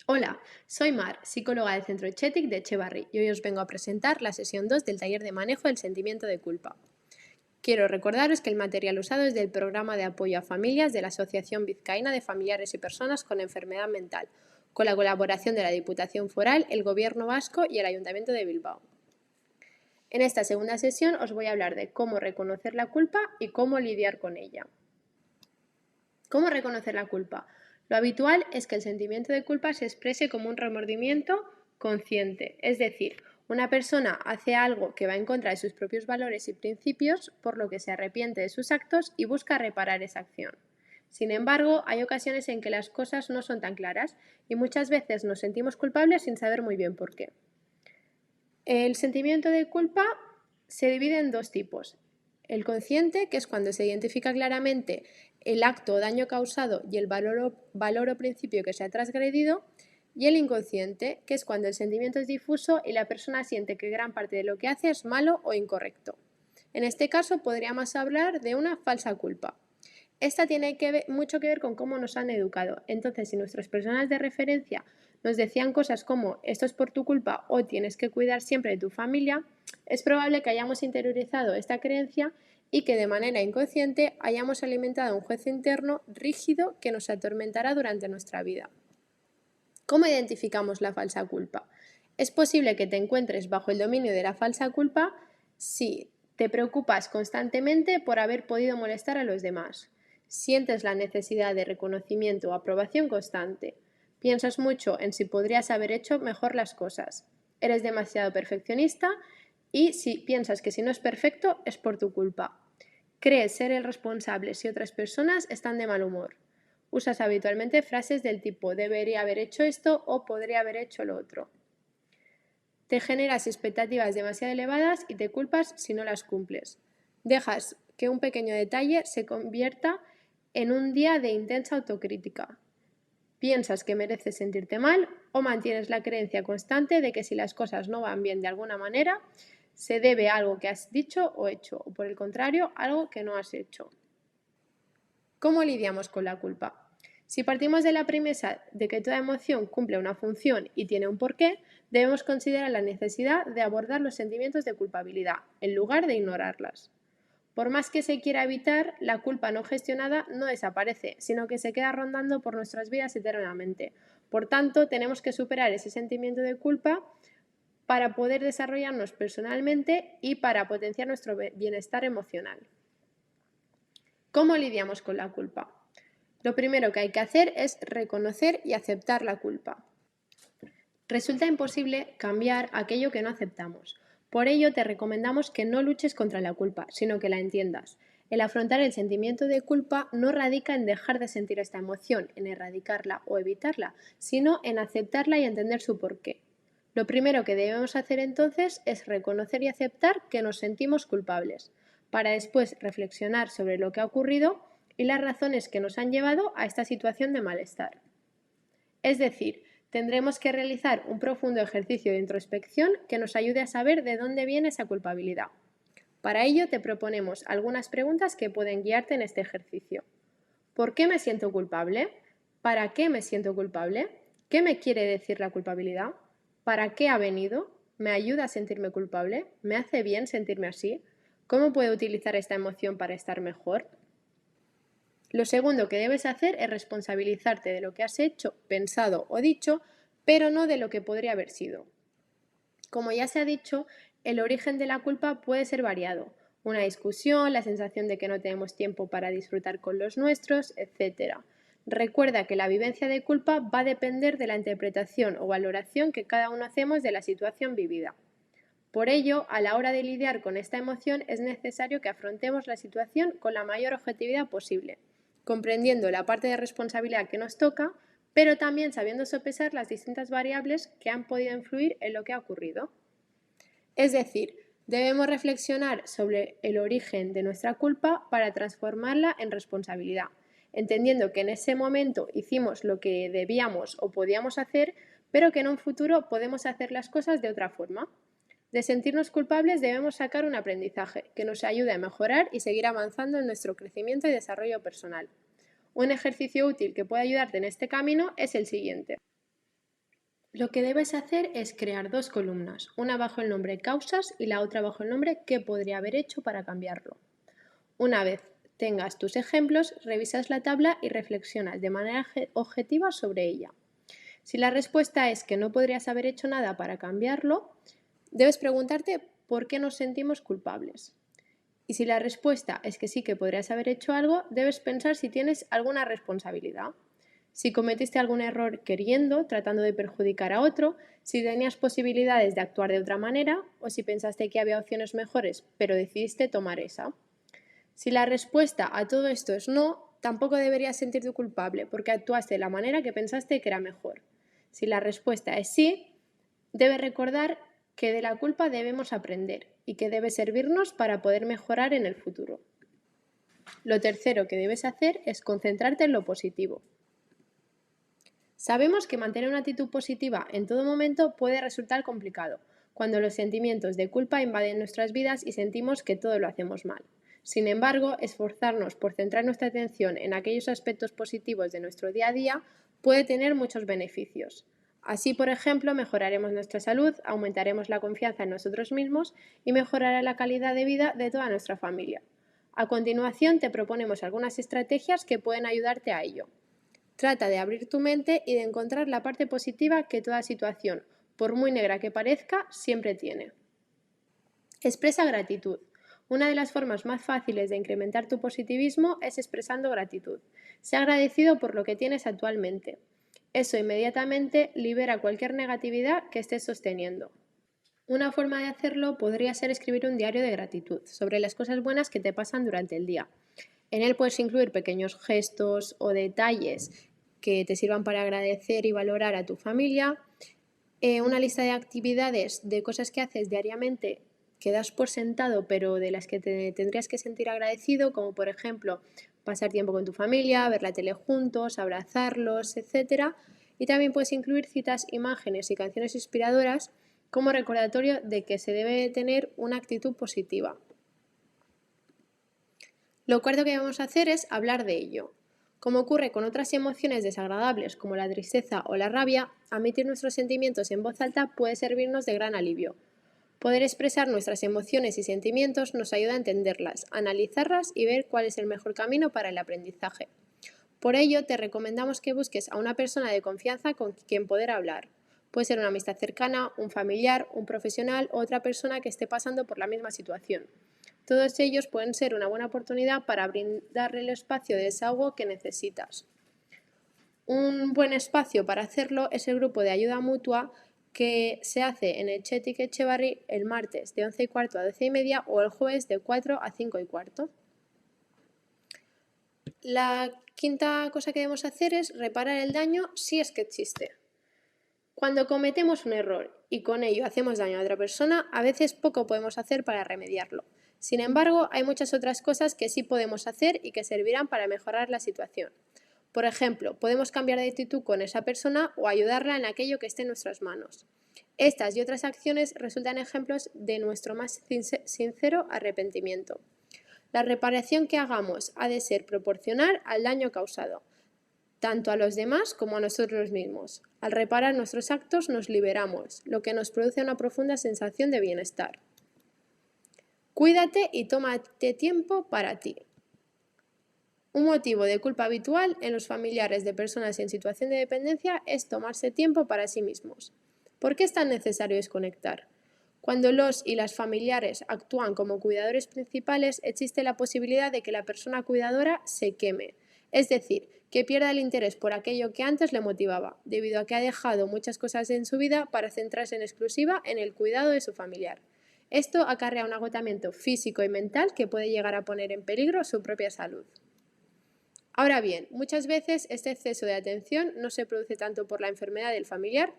Hola, soy Mar, psicóloga del Centro Chetic de Echevarri y hoy os vengo a presentar la sesión 2 del taller de manejo del sentimiento de culpa. Quiero recordaros que el material usado es del programa de apoyo a familias de la Asociación Vizcaína de Familiares y Personas con Enfermedad Mental, con la colaboración de la Diputación Foral, el Gobierno Vasco y el Ayuntamiento de Bilbao. En esta segunda sesión os voy a hablar de cómo reconocer la culpa y cómo lidiar con ella. ¿Cómo reconocer la culpa? Lo habitual es que el sentimiento de culpa se exprese como un remordimiento consciente, es decir, una persona hace algo que va en contra de sus propios valores y principios, por lo que se arrepiente de sus actos y busca reparar esa acción. Sin embargo, hay ocasiones en que las cosas no son tan claras y muchas veces nos sentimos culpables sin saber muy bien por qué. El sentimiento de culpa se divide en dos tipos. El consciente, que es cuando se identifica claramente el acto o daño causado y el valor o principio que se ha transgredido, y el inconsciente, que es cuando el sentimiento es difuso y la persona siente que gran parte de lo que hace es malo o incorrecto. En este caso podríamos hablar de una falsa culpa. Esta tiene mucho que ver con cómo nos han educado. Entonces, si nuestras personas de referencia nos decían cosas como esto es por tu culpa o tienes que cuidar siempre de tu familia, es probable que hayamos interiorizado esta creencia y que de manera inconsciente hayamos alimentado un juez interno rígido que nos atormentará durante nuestra vida. ¿Cómo identificamos la falsa culpa? Es posible que te encuentres bajo el dominio de la falsa culpa si te preocupas constantemente por haber podido molestar a los demás. Sientes la necesidad de reconocimiento o aprobación constante. Piensas mucho en si podrías haber hecho mejor las cosas. Eres demasiado perfeccionista y si piensas que si no es perfecto es por tu culpa. Crees ser el responsable si otras personas están de mal humor. Usas habitualmente frases del tipo debería haber hecho esto o podría haber hecho lo otro. Te generas expectativas demasiado elevadas y te culpas si no las cumples. Dejas que un pequeño detalle se convierta en un día de intensa autocrítica. Piensas que mereces sentirte mal o mantienes la creencia constante de que si las cosas no van bien de alguna manera, se debe a algo que has dicho o hecho, o por el contrario, algo que no has hecho. ¿Cómo lidiamos con la culpa? Si partimos de la premisa de que toda emoción cumple una función y tiene un porqué, debemos considerar la necesidad de abordar los sentimientos de culpabilidad, en lugar de ignorarlas. Por más que se quiera evitar, la culpa no gestionada no desaparece, sino que se queda rondando por nuestras vidas eternamente. Por tanto, tenemos que superar ese sentimiento de culpa para poder desarrollarnos personalmente y para potenciar nuestro bienestar emocional. ¿Cómo lidiamos con la culpa? Lo primero que hay que hacer es reconocer y aceptar la culpa. Resulta imposible cambiar aquello que no aceptamos. Por ello, te recomendamos que no luches contra la culpa, sino que la entiendas. El afrontar el sentimiento de culpa no radica en dejar de sentir esta emoción, en erradicarla o evitarla, sino en aceptarla y entender su porqué. Lo primero que debemos hacer entonces es reconocer y aceptar que nos sentimos culpables, para después reflexionar sobre lo que ha ocurrido y las razones que nos han llevado a esta situación de malestar. Es decir, tendremos que realizar un profundo ejercicio de introspección que nos ayude a saber de dónde viene esa culpabilidad. Para ello te proponemos algunas preguntas que pueden guiarte en este ejercicio. ¿Por qué me siento culpable? ¿Para qué me siento culpable? ¿Qué me quiere decir la culpabilidad? ¿Para qué ha venido? ¿Me ayuda a sentirme culpable? ¿Me hace bien sentirme así? ¿Cómo puedo utilizar esta emoción para estar mejor? Lo segundo que debes hacer es responsabilizarte de lo que has hecho, pensado o dicho, pero no de lo que podría haber sido. Como ya se ha dicho, el origen de la culpa puede ser variado. Una discusión, la sensación de que no tenemos tiempo para disfrutar con los nuestros, etc. Recuerda que la vivencia de culpa va a depender de la interpretación o valoración que cada uno hacemos de la situación vivida. Por ello, a la hora de lidiar con esta emoción es necesario que afrontemos la situación con la mayor objetividad posible, comprendiendo la parte de responsabilidad que nos toca, pero también sabiendo sopesar las distintas variables que han podido influir en lo que ha ocurrido. Es decir, debemos reflexionar sobre el origen de nuestra culpa para transformarla en responsabilidad, entendiendo que en ese momento hicimos lo que debíamos o podíamos hacer, pero que en un futuro podemos hacer las cosas de otra forma. De sentirnos culpables debemos sacar un aprendizaje que nos ayude a mejorar y seguir avanzando en nuestro crecimiento y desarrollo personal. Un ejercicio útil que puede ayudarte en este camino es el siguiente. Lo que debes hacer es crear dos columnas, una bajo el nombre causas y la otra bajo el nombre qué podría haber hecho para cambiarlo. Una vez tengas tus ejemplos, revisas la tabla y reflexionas de manera objetiva sobre ella. Si la respuesta es que no podrías haber hecho nada para cambiarlo, debes preguntarte por qué nos sentimos culpables. Y si la respuesta es que sí que podrías haber hecho algo, debes pensar si tienes alguna responsabilidad. Si cometiste algún error queriendo, tratando de perjudicar a otro, si tenías posibilidades de actuar de otra manera o si pensaste que había opciones mejores, pero decidiste tomar esa. Si la respuesta a todo esto es no, tampoco deberías sentirte culpable porque actuaste de la manera que pensaste que era mejor. Si la respuesta es sí, debes recordar que de la culpa debemos aprender y que debe servirnos para poder mejorar en el futuro. Lo tercero que debes hacer es concentrarte en lo positivo. Sabemos que mantener una actitud positiva en todo momento puede resultar complicado, cuando los sentimientos de culpa invaden nuestras vidas y sentimos que todo lo hacemos mal. Sin embargo, esforzarnos por centrar nuestra atención en aquellos aspectos positivos de nuestro día a día puede tener muchos beneficios. Así, por ejemplo, mejoraremos nuestra salud, aumentaremos la confianza en nosotros mismos y mejorará la calidad de vida de toda nuestra familia. A continuación, te proponemos algunas estrategias que pueden ayudarte a ello. Trata de abrir tu mente y de encontrar la parte positiva que toda situación, por muy negra que parezca, siempre tiene. Expresa gratitud. Una de las formas más fáciles de incrementar tu positivismo es expresando gratitud. Sé agradecido por lo que tienes actualmente. Eso inmediatamente libera cualquier negatividad que estés sosteniendo. Una forma de hacerlo podría ser escribir un diario de gratitud sobre las cosas buenas que te pasan durante el día. En él puedes incluir pequeños gestos o detalles que te sirvan para agradecer y valorar a tu familia, una lista de actividades, de cosas que haces diariamente que das por sentado pero de las que te tendrías que sentir agradecido, como por ejemplo pasar tiempo con tu familia, ver la tele juntos, abrazarlos, etc. Y también puedes incluir citas, imágenes y canciones inspiradoras como recordatorio de que se debe tener una actitud positiva. Lo cuarto que vamos a hacer es hablar de ello. Como ocurre con otras emociones desagradables como la tristeza o la rabia, admitir nuestros sentimientos en voz alta puede servirnos de gran alivio. Poder expresar nuestras emociones y sentimientos nos ayuda a entenderlas, analizarlas y ver cuál es el mejor camino para el aprendizaje. Por ello, te recomendamos que busques a una persona de confianza con quien poder hablar. Puede ser una amistad cercana, un familiar, un profesional o otra persona que esté pasando por la misma situación. Todos ellos pueden ser una buena oportunidad para brindarle el espacio de desahogo que necesitas. Un buen espacio para hacerlo es el grupo de ayuda mutua que se hace en el Chetic Etxebarri el martes de 11:15 a 12:30 o el jueves de 4 a 5:15. La quinta cosa que debemos hacer es reparar el daño si es que existe. Cuando cometemos un error y con ello hacemos daño a otra persona, a veces poco podemos hacer para remediarlo. Sin embargo, hay muchas otras cosas que sí podemos hacer y que servirán para mejorar la situación. Por ejemplo, podemos cambiar de actitud con esa persona o ayudarla en aquello que esté en nuestras manos. Estas y otras acciones resultan ejemplos de nuestro más sincero arrepentimiento. La reparación que hagamos ha de ser proporcional al daño causado, tanto a los demás como a nosotros mismos. Al reparar nuestros actos nos liberamos, lo que nos produce una profunda sensación de bienestar. Cuídate y tómate tiempo para ti. Un motivo de culpa habitual en los familiares de personas en situación de dependencia es tomarse tiempo para sí mismos. ¿Por qué es tan necesario desconectar? Cuando los y las familiares actúan como cuidadores principales, existe la posibilidad de que la persona cuidadora se queme, es decir, que pierda el interés por aquello que antes le motivaba, debido a que ha dejado muchas cosas en su vida para centrarse en exclusiva en el cuidado de su familiar. Esto acarrea un agotamiento físico y mental que puede llegar a poner en peligro su propia salud. Ahora bien, muchas veces este exceso de atención no se produce tanto por la enfermedad del familiar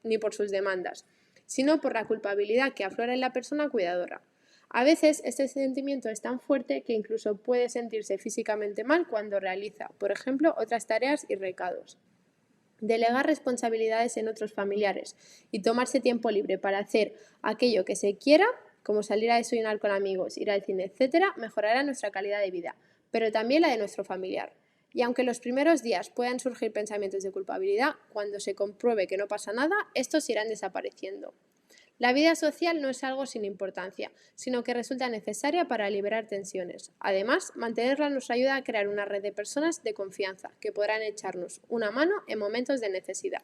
ni por sus demandas, sino por la culpabilidad que aflora en la persona cuidadora. A veces este sentimiento es tan fuerte que incluso puede sentirse físicamente mal cuando realiza, por ejemplo, otras tareas y recados. Delegar responsabilidades en otros familiares y tomarse tiempo libre para hacer aquello que se quiera, como salir a desayunar con amigos, ir al cine, etc., mejorará nuestra calidad de vida, pero también la de nuestro familiar. Y aunque los primeros días puedan surgir pensamientos de culpabilidad, cuando se compruebe que no pasa nada, estos irán desapareciendo. La vida social no es algo sin importancia, sino que resulta necesaria para liberar tensiones. Además, mantenerla nos ayuda a crear una red de personas de confianza que podrán echarnos una mano en momentos de necesidad.